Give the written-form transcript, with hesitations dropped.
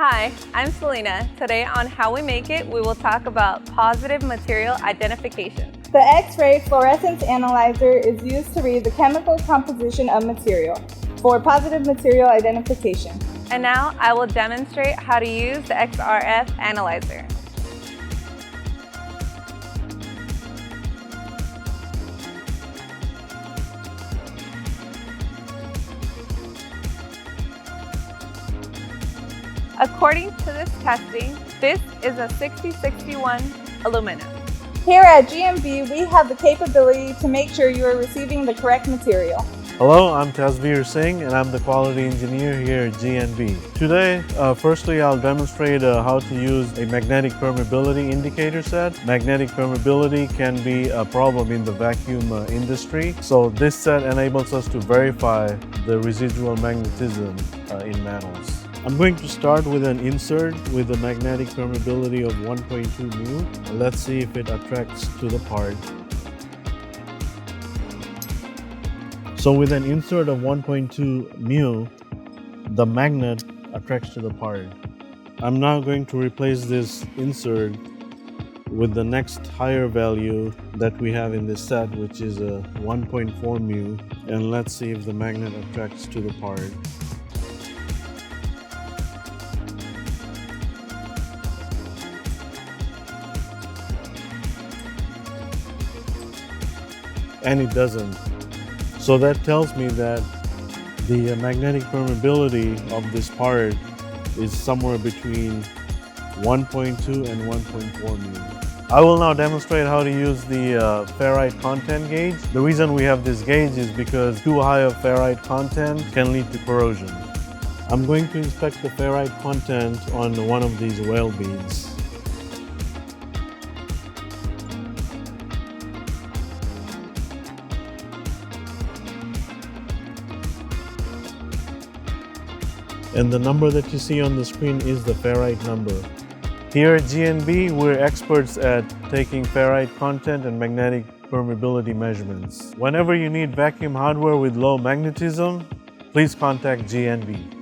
Hi, I'm Selena. Today on How We Make It, we will talk about positive material identification. The X-ray fluorescence analyzer is used to read the chemical composition of material for positive material identification. And now I will demonstrate how to use the XRF analyzer. According to this testing, this is a 6061 aluminum. Here at GMB, we have the capability to make sure you are receiving the correct material. Hello, I'm Tasveer Singh and I'm the quality engineer here at GNB. Today, firstly I'll demonstrate how to use a magnetic permeability indicator set. Magnetic permeability can be a problem in the vacuum industry. So this set enables us to verify the residual magnetism in metals. I'm going to start with an insert with a magnetic permeability of 1.2 mu. Let's see if it attracts to the part. So with an insert of 1.2 mu, the magnet attracts to the part. I'm now going to replace this insert with the next higher value that we have in this set, which is a 1.4 mu, and let's see if the magnet attracts to the part. And it doesn't. So that tells me that the magnetic permeability of this part is somewhere between 1.2 and 1.4 mu. I will now demonstrate how to use the ferrite content gauge. The reason we have this gauge is because too high of ferrite content can lead to corrosion. I'm going to inspect the ferrite content on one of these whale beads. And the number that you see on the screen is the ferrite number. Here at GNB, we're experts at taking ferrite content and magnetic permeability measurements. Whenever you need vacuum hardware with low magnetism, please contact GNB.